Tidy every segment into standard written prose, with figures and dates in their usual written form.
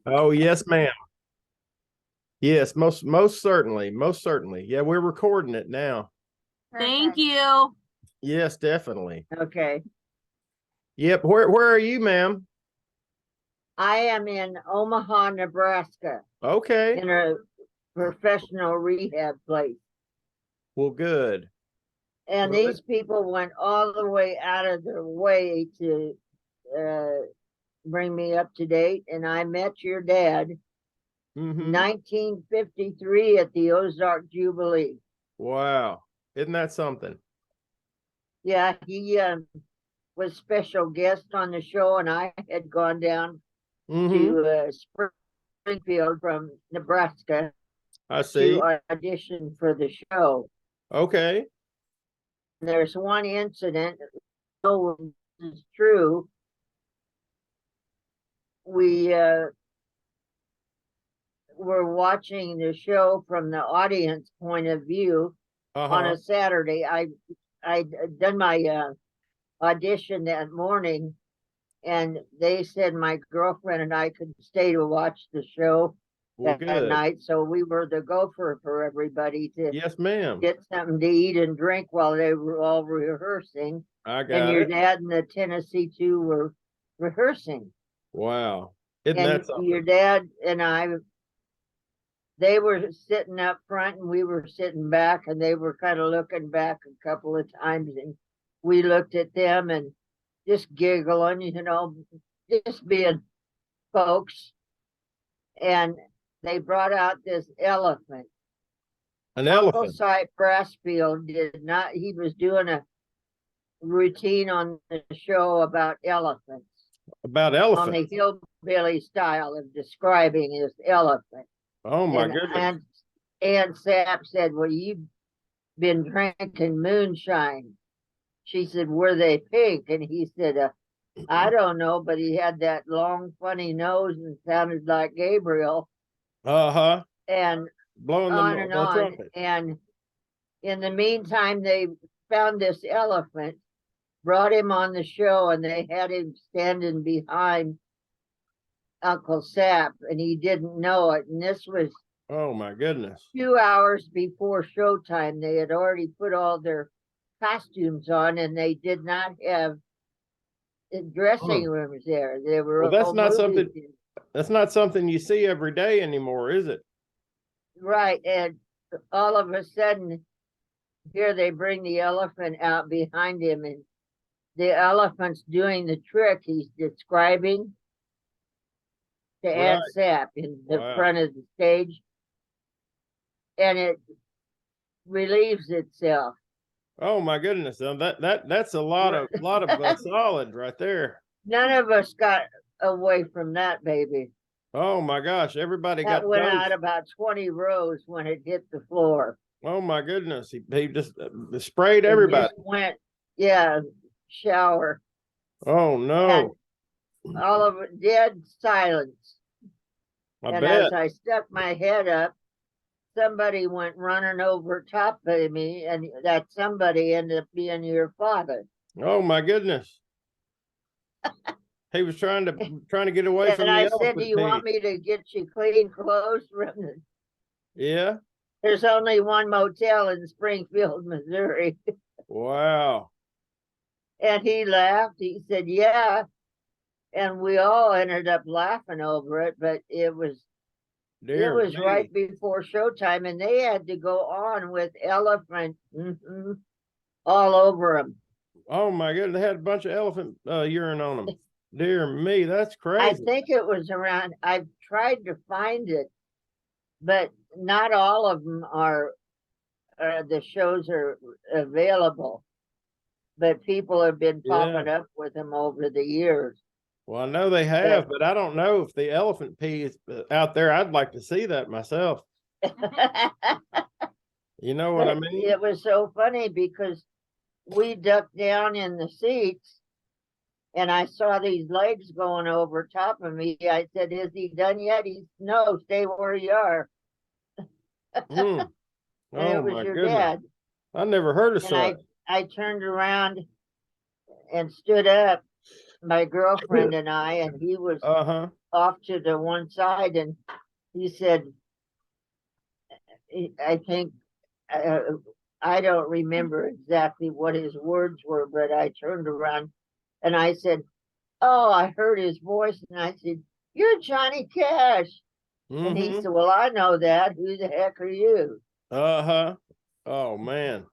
Oh, yes, ma'am. Yes, most certainly. Most certainly. Yeah, we're recording it now. Thank you. Yes, definitely. Okay. Yep. Where are you, ma'am? I am in Omaha, Nebraska, Okay. in a professional rehab place. Well, good. And Well, these people went all the way out of their way to uh, bring me up to date. And I met your dad mm-hmm. 1953 at the Ozark Jubilee. Wow. Isn't that something? Yeah, he was special guest on the show, and I had gone down Mm-hmm. to Springfield from Nebraska I see. to audition for the show. Okay. There's one incident, no, this is true. We were watching the show from the audience point of view on Uh-huh. a Saturday. I done my audition that morning, and they said my girlfriend and I could stay to watch the show Well, that good. night. So we were the gopher for everybody to Yes, ma'am. get something to eat and drink while they were all rehearsing. I And got your it. dad and the Tennessee two were rehearsing. Wow. Isn't And that something? your dad and I, they were sitting up front and we were sitting back, and they were kind of looking back a couple of times, and we looked at them and just giggling, just being folks. And they brought out this elephant. An Uncle elephant. Cy Brassfield did not, he was doing a routine on the show about elephants, About on the elephants. hillbilly style of describing his elephant. Oh my And goodness. Aunt Sap said, well, you've been drinking moonshine. She said, were they pink? And he said, I don't know, but he had that long, funny nose and sounded like Gabriel. Uh-huh. And Blowing on and the on. trumpet. And in the meantime, they found this elephant, brought him on the show, and they had him standing behind Uncle Sap, and he didn't know it. And this was Oh my goodness. 2 hours before showtime. They had already put all their costumes on, and they did not have dressing rooms there. They were Well, that's all not movie something theaters. that's not something you see every day anymore, is it? Right. And all of a sudden, here they bring the elephant out behind him, and the elephant's doing the trick he's describing to Right. Aunt Sap in the Wow. front of the stage, and it relieves itself. Oh my goodness. That's a lot of solids right there. None of us got away from that baby. Oh my gosh. Everybody That got went done. out about 20 rows when it hit the floor. Oh my goodness. He just sprayed It everybody. just went, yeah, shower. Oh no. And all of it, dead silence. I And bet. as I stuck my head up, somebody went running over top of me, and that somebody ended up being your father. Oh my goodness. He was trying to get away from And the I said, elephant do you want pig. me to get you clean clothes from the... Yeah. There's only one motel in Springfield, Missouri. Wow. And he laughed. He said, yeah. And we all ended up laughing over it, but it was Dear me. right before showtime, and they had to go on with elephant all over them. Oh my goodness. They had a bunch of elephant urine on them. Dear me, that's crazy. I think it was around, I've tried to find it, but not all of them are, the shows are available. But people have been popping up with them over the years. Well, I know they have, but I don't know if the elephant pee is out there. I'd like to see that myself. You know what I mean? It was so funny because we ducked down in the seats, and I saw these legs going over top of me. I said, is he done yet? He's, no, stay where you are. Mm. And Oh it was my your goodness. dad. I never heard of And such. I turned around and stood up, my girlfriend and I, and he was Uh-huh. off to the one side, and he said, I think, uh, I don't remember exactly what his words were, but I turned around and I said, oh, I heard his voice, and I said, you're Johnny Cash. And he Mm-hmm. said, well, I know that. Who the heck are you? Uh-huh. Oh man.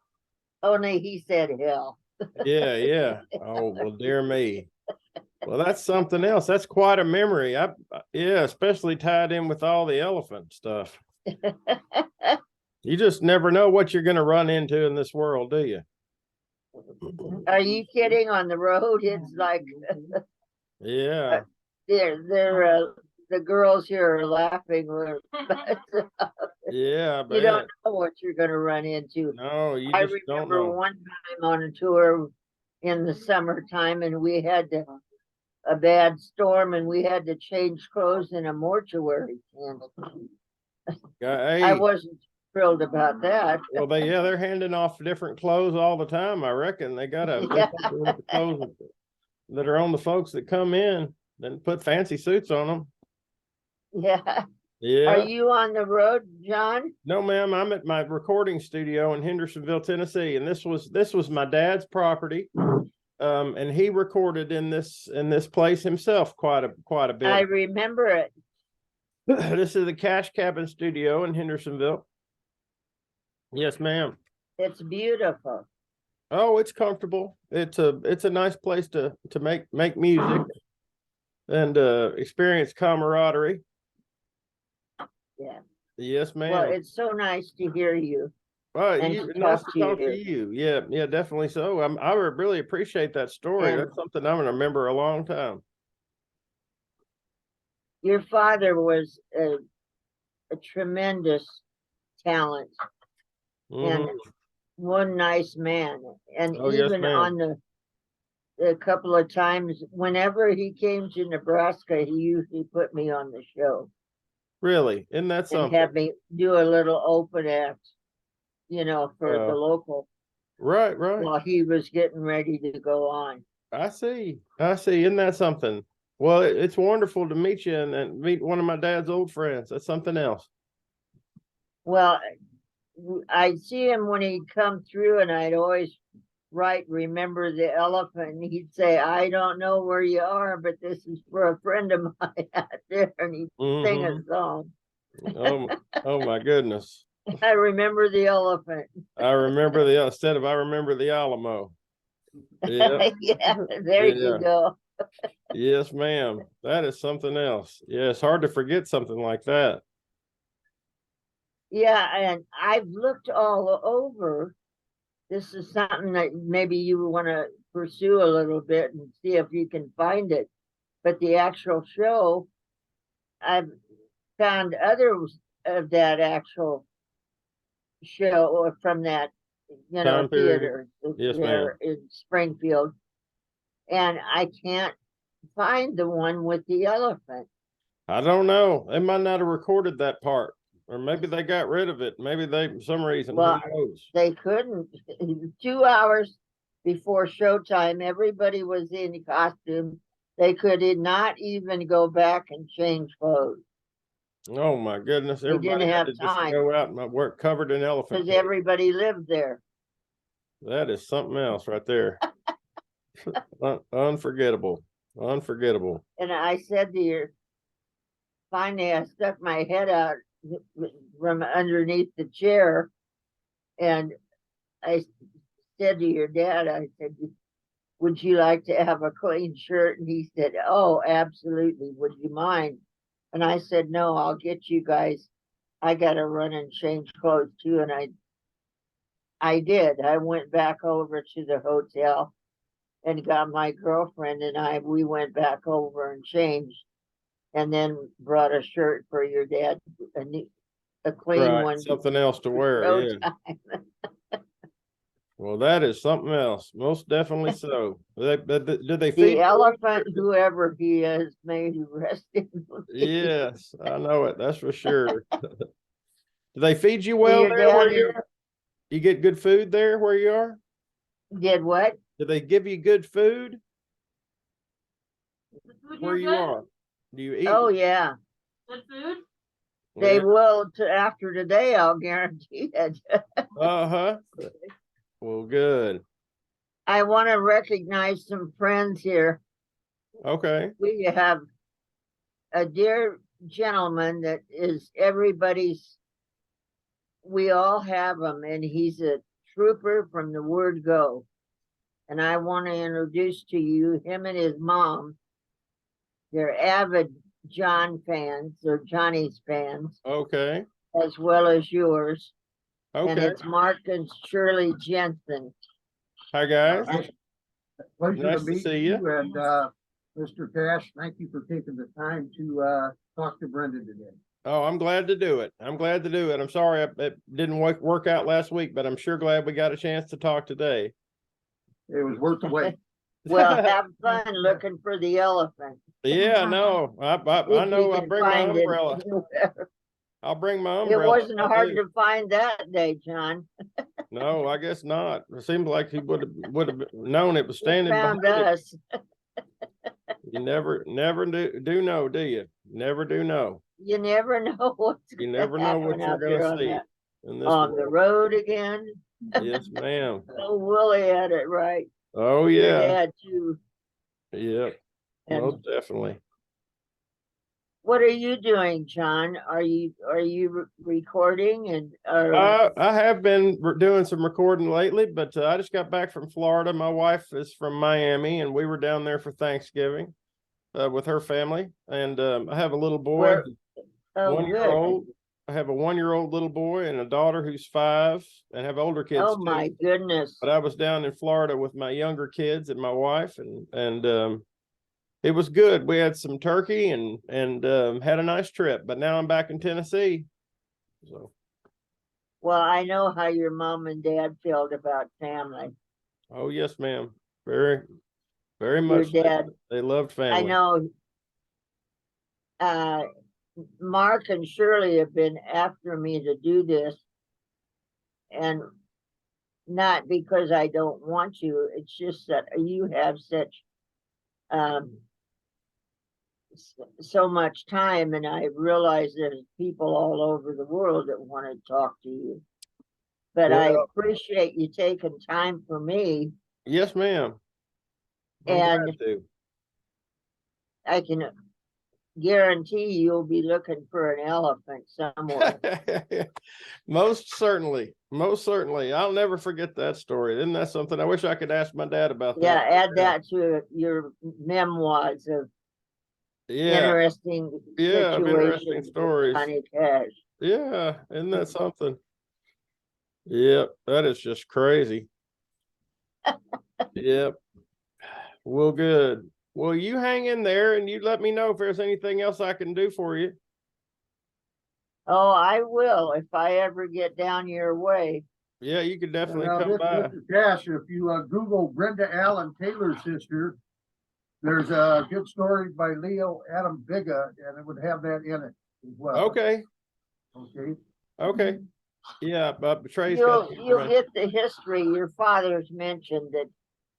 Only he said hell. Yeah, yeah. Oh, well, dear me. Well, that's something else. That's quite a memory. Yeah, especially tied in with all the elephant stuff. You just never know what you're going to run into in this world, do you? Are you kidding? On the road, it's like Yeah. they're the girls here are laughing. Yeah, You don't man. know what you're going to run into. No, you I just don't remember know. one time on a tour in the summertime, and we had a bad storm, and we had to change clothes in a mortuary. And I Hey, wasn't thrilled about that. well, they're handing off different clothes all the time. I reckon they got to Yeah. with the clothes that are on the folks that come in, then put fancy suits on them. Yeah. Are Yeah. you on the road, John? No, ma'am. I'm at my recording studio in Hendersonville, Tennessee, and this was my dad's property. And he recorded in this place himself quite a bit. I remember it. This is the Cash Cabin Studio in Hendersonville. Yes, ma'am. It's beautiful. Oh, it's comfortable. It's a nice place to make music and experience camaraderie. Yeah. Yes, ma'am. Well, it's so nice to hear you. and to Nice talk to to talk to you. you. Yeah, yeah, definitely so. I would really appreciate that story. And That's something I'm gonna remember a long time. your father was a tremendous talent and Mhm. one nice man. And Oh, yes, even ma'am. on the couple of times, whenever he came to Nebraska, he usually put me on the show Really, isn't that and something? had me do a little open act, for the Uh, local right, right. while he was getting ready to go on. I see. I see. Isn't that something? Well, it's wonderful to meet you and meet one of my dad's old friends. That's something else. Well, I'd see him when he'd come through, and I'd always write, remember the elephant. And he'd say, I don't know where you are, but this is for a friend of mine out there. And he'd sing a Mm-hmm. song. Oh my goodness. I remember the elephant. I remember I remember the Alamo. Yeah. Yeah, there Yeah. you go. Yes, ma'am. That is something else. Yeah, it's hard to forget something like that. Yeah, and I've looked all over. This is something that maybe you want to pursue a little bit and see if you can find it. But the actual show, I've found others of that actual show or from that, Time period. theater Yes, ma'am. there in Springfield. And I can't find the one with the elephant. I don't know. They might not have recorded that part, or maybe they got rid of it. Maybe for some reason. Well, Who knows? they couldn't. 2 hours before showtime, everybody was in costume. They could not even go back and change clothes Oh my goodness! They Everybody didn't had have to just time. go out and work covered in elephant. because everybody lived there. That is something else right there. Unforgettable. Unforgettable. And I said to you, finally, I stuck my head out from underneath the chair, and I said to your dad, I said, would you like to have a clean shirt? And he said, oh, absolutely. Would you mind? And I said, no, I'll get you guys. I got to run and change clothes too. And I did. I went back over to the hotel and got my girlfriend and we went back over and changed and then brought a shirt for your dad, a clean Right. one. Something else to wear. Yeah. Well, that is something else. Most definitely so. Did they feed The you? elephant, whoever he is, may he rest in peace. Yes, I know it. That's for sure. Do they feed you So well your there where dad you are? You get good food there where you are? did what? Do they give you good food? Food where here you good? are? Do you eat? Oh, yeah. Good food? They Yeah. will after today, I'll guarantee it. Uh-huh. Well, good. I want to recognize some friends here. Okay. We have a dear gentleman that is everybody's, we all have him, and he's a trooper from the word go. And I want to introduce to you him and his mom. They're avid John fans, or Johnny's fans, Okay. as well as yours. And Okay. it's Mark and Shirley Jensen. Hi, guys. Pleasure Nice to to meet see you, you. and Mr. Cash, thank you for taking the time to talk to Brenda today. Oh, I'm glad to do it. I'm glad to do it. I'm sorry it didn't work out last week, but I'm sure glad we got a chance to talk today. It was worth the wait. Well, have fun looking for the elephant. Yeah, no, I If know. you I'll can bring my find it. umbrella. I'll bring my It umbrella. wasn't hard to find that day, John. No, I guess not. It seems like he would have known it was He standing found behind it. us. You never do know, do you? Never do know. You never know what's You gonna never know what happen you're out there gonna on see that, in this on the world. road again. Yes, ma'am. Oh, Willie had it right. Oh Your yeah. dad too. Yep. And Most definitely. what are you doing, John? Are you recording and I have been doing some recording lately, but I just got back from Florida. My wife is from Miami, and we were down there for Thanksgiving with her family. And I have a little boy, where? Oh, 1 year good. old. I have a 1-year-old little boy and a daughter who's 5, and have older kids Oh too. my goodness. But I was down in Florida with my younger kids and my wife, and it was good. We had some turkey and had a nice trip. But now I'm back in Tennessee. So. Well, I know how your mom and dad felt about family. Oh yes, ma'am. Very, very Your much. dad. They loved family. I know. Mark and Shirley have been after me to do this, and not because I don't want you. It's just that you have such so much time, and I realize there's people all over the world that want to talk to you. But I Well, appreciate you taking time for me, yes, ma'am. I'm and glad to. I can guarantee you'll be looking for an elephant somewhere. Most certainly. Most certainly. I'll never forget that story. Isn't that something? I wish I could ask my dad about Yeah, that. add that to your memoirs of Yeah. interesting Yeah, of interesting situations with stories. Johnny Cash. Yeah. Isn't that something? Yep. That is just crazy. Yep. Well, good. Well, you hang in there and you let me know if there's anything else I can do for you. Oh, I will if I ever get down your way. Yeah, you could definitely Now, come by. Mr. Cash, if you Google Brenda Allen Taylor's sister, there's a good story by Leo Adam Biga, and it would have that in it as well. Okay. Okay. Okay. Yeah, but Trey's got You'll get the history. Your father's mentioned that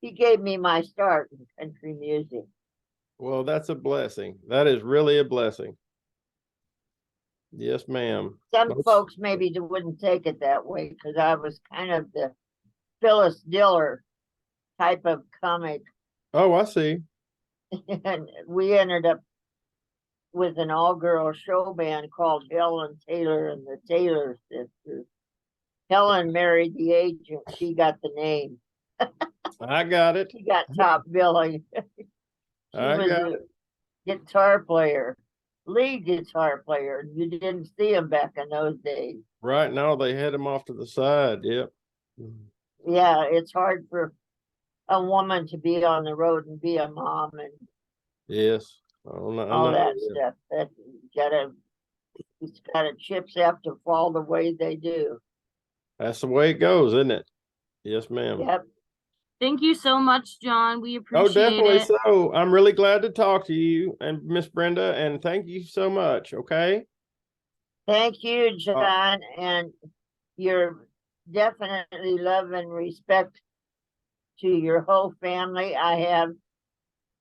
he gave me my start in country music. Well, that's a blessing. That is really a blessing. Yes, ma'am. Some folks maybe wouldn't take it that way because I was kind of the Phyllis Diller type of comic. Oh, I see. And we ended up with an all-girl show band called Helen Taylor and the Taylor Sisters. Helen married the agent. She got the name. I got it. She got top billing. She I was got a it. guitar player, lead guitar player. You didn't see him back in those days. Right now they head him off to the side. Yep. Yeah, it's hard for a woman to be on the road and be a mom and Yes. all know, that yeah. stuff. It's gotta chips have to fall the way they do. That's the way it goes, isn't it? Yes, ma'am. Yep. Thank you so much, John. We Oh, appreciate definitely it. so. I'm really glad to talk to you and Miss Brenda, and thank you so much. Okay. Thank you, John, and your definitely love and respect to your whole family. I have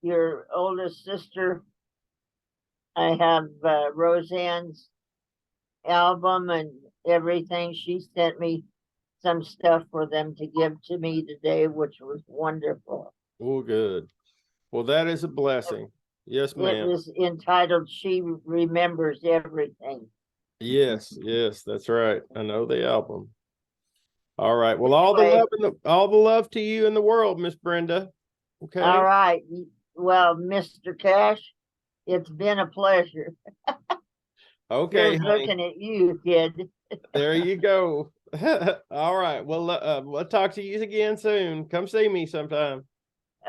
your oldest sister. I have Roseanne's album and everything. She sent me some stuff for them to give to me today, which was wonderful. Oh, good. Well, that is a blessing. Yes, It ma'am. was entitled "She Remembers Everything." Yes, yes, that's right. I know the album. All right. Well, all the Anyway. love all the love to you in the world, Miss Brenda. Okay. All right. Well, Mr. Cash, it's been a pleasure. Okay, Here's honey. looking at you, kid. There you go. All right. Well, we'll talk to you again soon. Come see me sometime.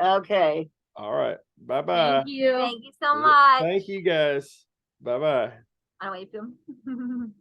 Okay. All right. Bye-bye. Thank you. Thank you so much. Thank you guys. Bye-bye. I wave to him.